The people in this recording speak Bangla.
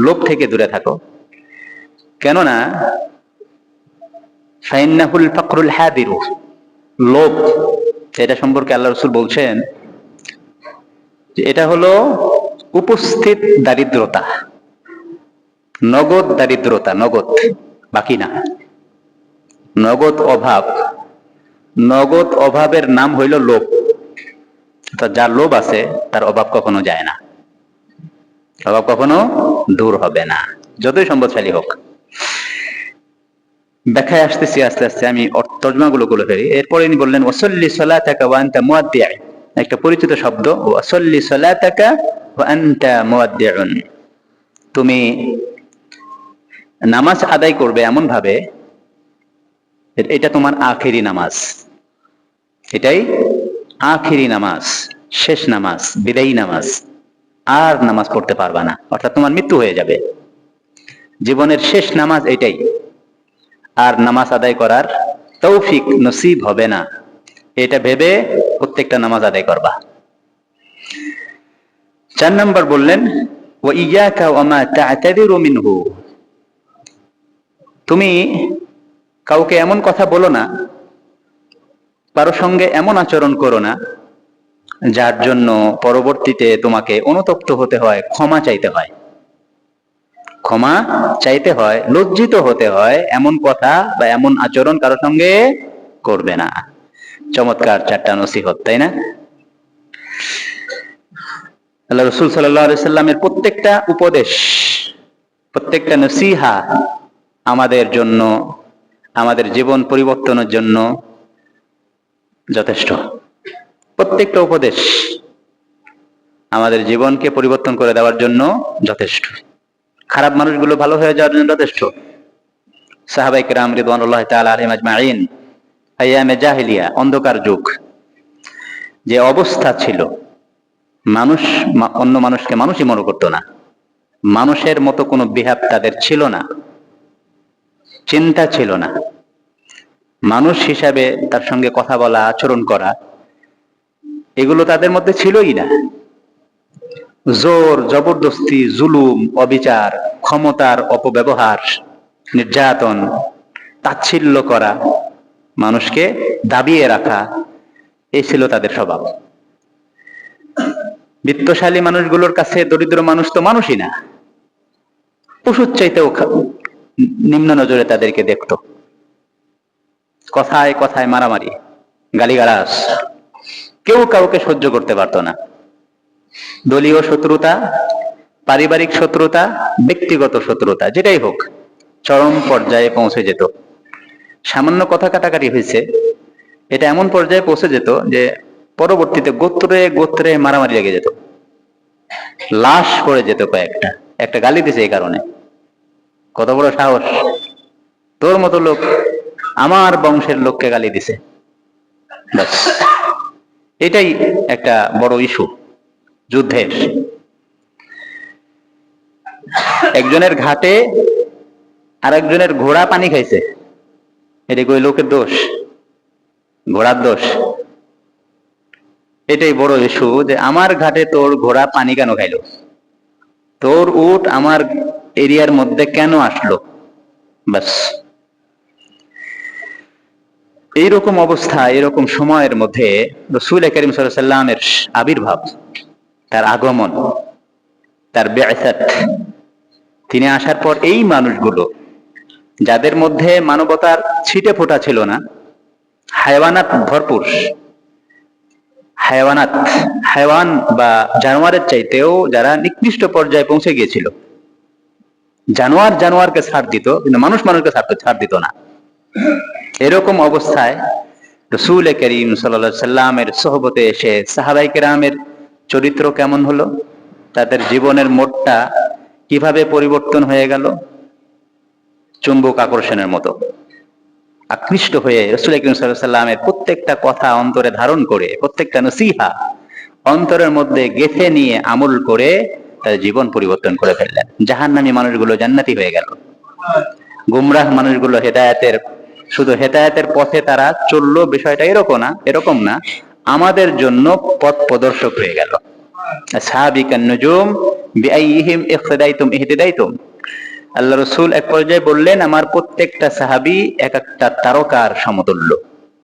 লোভ থেকে দূরে থাকো। কেননা ফাইন্নাহুল ফাকরুল হাদিরু, লোভ, এটা সম্পর্কে আল্লাহ রাসূল বলছেন যে এটা হলো উপস্থিত দারিদ্রতা, নগদ দারিদ্রতা, নগদ, বাকি না, নগদ অভাব। নগদ অভাবের নাম হইল লোভ। যার লোভ আছে তার অভাব কখনো যায় না, অভাব কখনো দূর হবে না, যতই সম্পদশালী হোক। ব্যাখ্যায় আসতেছি আস্তে আস্তে, আমি তর্জমা গুলো ফেলি। এরপরে ইনি বললেন ওয়াসাল্লি সালাতাকা ওয়া আনতা মুয়াদ্দি'উন, একটা পরিচিত শব্দ, ওয়াসাল্লি সালাতাকা ওয়া আনতা মুয়াদ্দি'উন, তুমি নামাজ আদায় করবে এমন ভাবে এটা তোমার আখেরি নামাজ, এটাই আখেরি নামাজ, শেষ নামাজ, বিদায়ী নামাজ, আর নামাজ পড়তে পারবা না, অর্থাৎ তোমার মৃত্যু হয়ে যাবে, জীবনের শেষ নামাজ এটাই, আর নামাজ আদায় করার তৌফিক নসিব হবে না, এটা ভেবে প্রত্যেকটা নামাজ আদায় করবা। 4 নম্বর বললেন ওয়া ইয়াকা ওয়া মা তা'তাদিরু মিনহু, তুমি কাউকে এমন কথা বলো না, কারো সঙ্গে এমন আচরণ করো না যার জন্য পরবর্তীতে তোমাকে অনুতপ্ত হতে হয়, ক্ষমা চাইতে হয়, ক্ষমা চাইতে হয়, লজ্জিত হতে হয়, এমন কথা বা এমন আচরণ কারো সঙ্গে করবে না। চমৎকার 4টা নসিহত, তাই না? আল্লাহ রাসূল সাল্লাল্লাহু আলাইহি সাল্লামের প্রত্যেকটা উপদেশ, প্রত্যেকটা নসিহা আমাদের জন্য, আমাদের জীবন পরিবর্তনের জন্য যথেষ্ট। প্রত্যেকটা উপদেশ আমাদের জীবনকে পরিবর্তন করে দেওয়ার জন্য যথেষ্ট, খারাপ মানুষগুলো ভালো হয়ে যাওয়ার জন্য যথেষ্ট। সাহাবায়ে কেরাম রিদওয়ানুল্লাহি তাআলা আলাইহিম আজমাইন, আইয়ামে জাহেলিয়া, অন্ধকার যুগ, যে অবস্থা ছিল, মানুষ অন্য মানুষকে মানুষই মনে করতো না, মানুষের মতো কোনো বিহেভ তাদের ছিল না, চিন্তা ছিল না, মানুষ হিসাবে তার সঙ্গে কথা বলা, আচরণ করা, এগুলো তাদের মধ্যে ছিলই না। জোর জবরদস্তি, জুলুম, অবিচার, ক্ষমতার অপব্যবহার, নির্যাতন, তাচ্ছিল্য করা, মানুষকে দাবিয়ে রাখা, এই ছিল তাদের স্বভাব। বিত্তশালী মানুষগুলোর কাছে দরিদ্র মানুষ তো মানুষই না, পশুর চাইতেও নিম্ন নজরে তাদেরকে দেখত। কথায় কথায় মারামারি, গালিগালাজ, কেউ কাউকে সহ্য করতে পারত না। দলীয় শত্রুতা, পারিবারিক শত্রুতা, ব্যক্তিগত শত্রুতা, যেটাই হোক, চরম পর্যায়ে পৌঁছে যেত। সামান্য কথা কাটাকাটি হয়েছে, এটা এমন পর্যায়ে পৌঁছে যেত যে পরবর্তীতে গোত্রে গোত্রে মারামারি লেগে যেত, লাশ পড়ে যেত কয়েকটা, একটা গালি দিছে এই কারণে, কত বড় সাহস, তোর মতো লোক আমার বংশের লোককে গালি দিছে, বাস, এটাই একটা বড় ইস্যু যুদ্ধের। একজনের ঘাটে আর একজনের ঘোড়া পানি খাইছে, এটা কই লোকের দোষ, ঘোড়ার দোষ? এটাই বড় ইস্যু, যে আমার ঘাটে তোর ঘোড়া পানি কেন খাইলো, তোর উট আমার এরিয়ার মধ্যে কেন আসলো, বাস। এইরকম অবস্থা, এরকম সময়ের মধ্যে রাসূল কারীম সাল্লাল্লাহু আলাইহি ওয়াসাল্লামের আবির্ভাব, তার আগমন, তার বিআসাত, তিনি আসার পর এই মানুষগুলো, যাদের মধ্যে মানবতার ছিটে ফোঁটা ছিল না, হায়াওয়ানাত ভরপুর, হায়াওয়ান বা জানোয়ারের চাইতেও যারা নিকৃষ্ট পর্যায়ে পৌঁছে গিয়েছিল, জানোয়ারকে ছাড় দিত, কিন্তু মানুষকে ছাড় দিত না। এরকম অবস্থায় রাসূল করিম সাল্লাল্লাহু আলাইহি সাল্লামের সোহবতে এসে সাহাবায়ে কেরামের চরিত্র কেমন হলো, তাদের জীবনের মোড়টা কিভাবে পরিবর্তন হয়ে গেল, চুম্বক আকর্ষণের মতো আকৃষ্ট হয়ে রাসূল করিম সাল্লাল্লাহু আলাইহি সাল্লামের প্রত্যেকটা কথা অন্তরে ধারণ করে, প্রত্যেকটা নসিহা অন্তরের মধ্যে গেঁথে নিয়ে আমল করে তার জীবন পরিবর্তন করে ফেললেন। জাহান্নামী মানুষগুলো জান্নাতি হয়ে গেল, গুমরাহ মানুষগুলো শুধু হেদায়েতের পথে তারা চললো, বিষয়টা এরকম না, আমাদের জন্য পথ প্রদর্শক হয়ে গেল। সাহাবিকান নুজুম বিআইয়িহিম ইকতাদাইতুম ইহতাদাইতুম। আল্লাহ রাসূল এক পর্যায়ে বললেন, আমার প্রত্যেকটা সাহাবী এক একটা তারকার সমতুল্য।